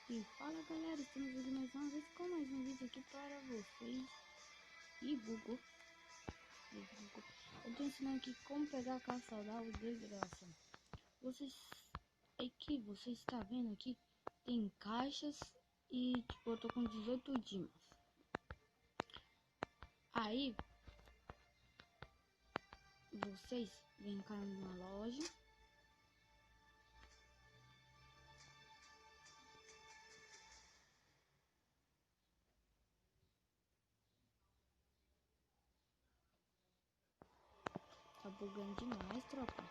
E fala galera, estamos aqui mais uma vez com mais um vídeo aqui para vocês. E bugou. Eu tô ensinando aqui como pegar a caça saudável de graça. Você está vendo aqui, tem caixas e tipo, eu tô com 18 dimas. Aí vocês vêm cá na loja. Tá bugando demais, tropa.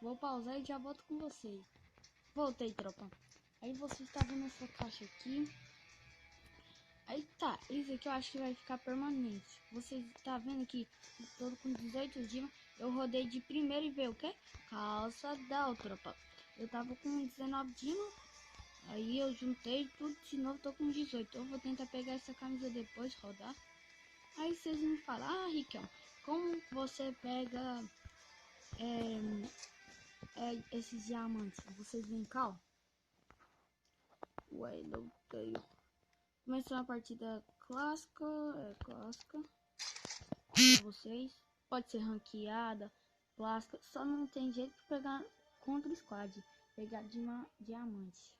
Vou pausar e já volto com vocês. Voltei, tropa. Aí você está vendo essa caixa aqui. Aí tá, isso aqui eu acho que vai ficar permanente. Você está vendo aqui, todo com 18 dimas. Eu rodei de primeiro e veio o que? Calça da tropa. Eu tava com 19 dimas. Aí eu juntei tudo de novo, tô com 18. Eu vou tentar pegar essa camisa depois, rodar. Aí vocês me falam, ah, Riquel, como você pega esses diamantes? Vocês vêm cá, ó. Ué, não tenho. Começou a partida clássica, clássica pra vocês. Pode ser ranqueada, clássica, só não tem jeito de pegar contra o squad, pegar diamante,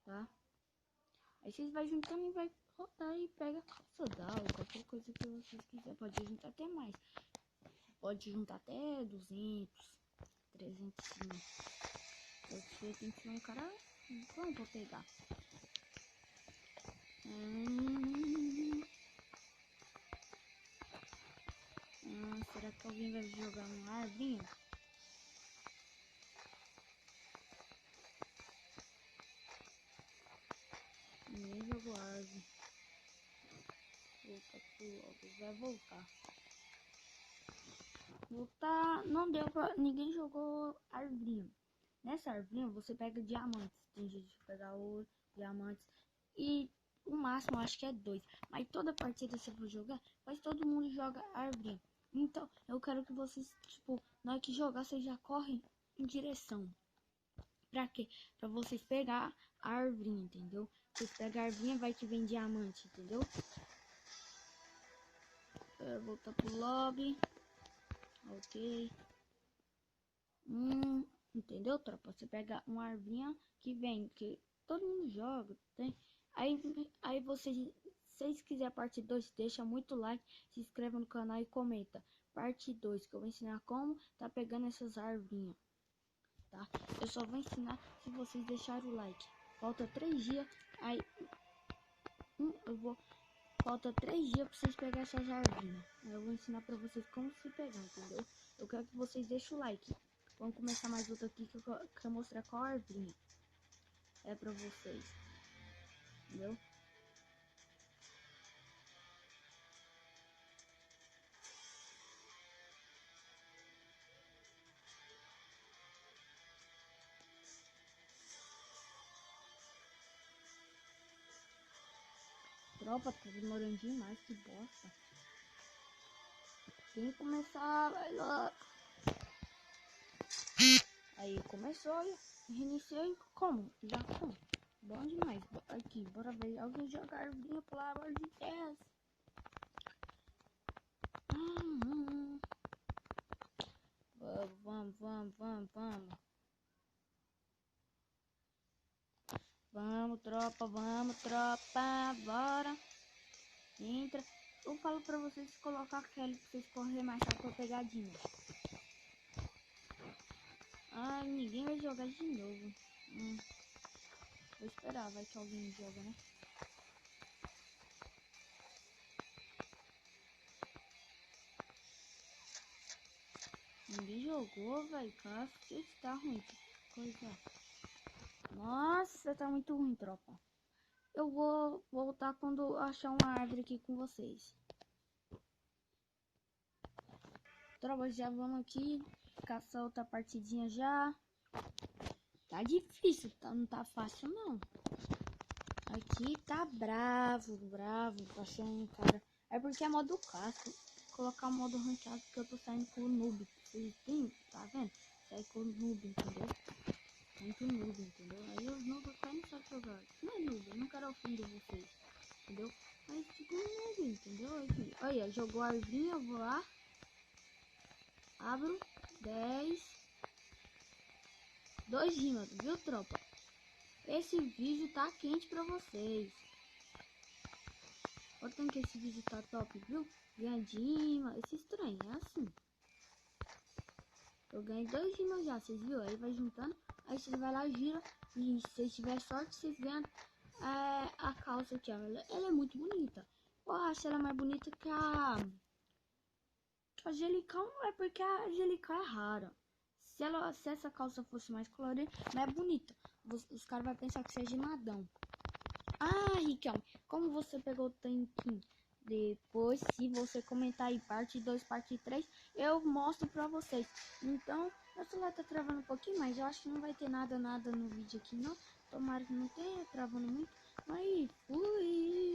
tá? Aí vocês vai juntando e vai rodar e pega calça d'água, qualquer coisa que vocês quiserem. Pode juntar até mais, pode juntar até 200, 300 sim. Você tem que ser um cara bom pra pegar. Será que alguém vai jogar uma árvore? Ninguém jogou árvore. Volta pro logo, vai voltar. Voltar, não deu pra... Ninguém jogou árvore. Nessa árvore você pega diamantes. Tem gente que pegar ouro, diamantes. E o máximo acho que é 2. Mas toda partida você for jogar, mas todo mundo joga árvore. Então eu quero que vocês, tipo, na hora que jogar, vocês já correm em direção. Pra quê? Pra vocês pegar a árvore, entendeu? Vocês pegam a árvore, vai que vem diamante, entendeu? Voltar pro lobby. Ok. Entendeu, tropa? Você pega uma arvinha que vem, que todo mundo joga, tem. Aí vocês, se vocês quiserem parte 2, deixa muito like, se inscreva no canal e comenta. Parte 2, que eu vou ensinar como tá pegando essas arvinhas, tá? Eu só vou ensinar se vocês deixarem o like. Falta 3 dias, aí falta 3 dias pra vocês pegarem essas arvinhas. Eu vou ensinar pra vocês como se pegar, entendeu? Eu quero que vocês deixem o like. Vamos começar mais outra aqui que eu quero mostrar qual árvore é pra vocês, entendeu? Tropa, tá demorando demais, que bosta. Tem que começar, vai lá. Aí começou, reiniciei, como? Já como? Bom demais. Aqui, bora ver alguém jogar árvore, pelo amor de Deus. Vamos. Vamos, tropa, bora. Entra. Eu falo pra vocês colocar aquele pra vocês correr mais rápido pra pegadinha. Ai, ninguém vai jogar de novo. Vou esperar, vai que alguém joga, né? Ninguém jogou, velho. Cara, que tá ruim. Que coisa. Nossa, tá muito ruim, tropa. Eu vou voltar quando achar uma árvore aqui com vocês. Tropa, já vamos aqui. Caçar outra partidinha já. Tá difícil, tá? Não tá fácil, não. Aqui tá bravo. Tô achando um cara. É porque é modo casco. Colocar o modo ranqueado porque eu tô saindo com o noob. Vocês tem, tá vendo? Sai com o noob, entendeu? muito noob, entendeu? Aí os noob até não sabem jogar. Não é noob, eu não quero ofender vocês, entendeu? Mas tipo noob, entendeu? Aqui, olha, jogou a arvinha, eu vou lá. Abro 10. 2 dimas, viu, tropa? Esse vídeo tá quente pra vocês. Olha tanto que esse vídeo tá top, viu? Ganha dima, esse estranho, é assim. Eu ganhei 2 dimas já, vocês viram? Aí vai juntando, aí vocês vai lá, gira. E se vocês tiver sorte, vocês ganham a calça aqui, ó. Ela é muito bonita. Eu acho ela mais bonita que a Angelical, não é porque a Angelical é rara. Se essa calça fosse mais colorida, mais bonita, os caras vão pensar que você é gemadão. Ah, Riquelme, como você pegou o tanquinho? Depois, se você comentar aí parte 2, parte 3, eu mostro pra vocês. Então, meu celular tá travando um pouquinho, mas eu acho que não vai ter nada no vídeo aqui, não. Tomara que não tenha, travando muito. Mas fui!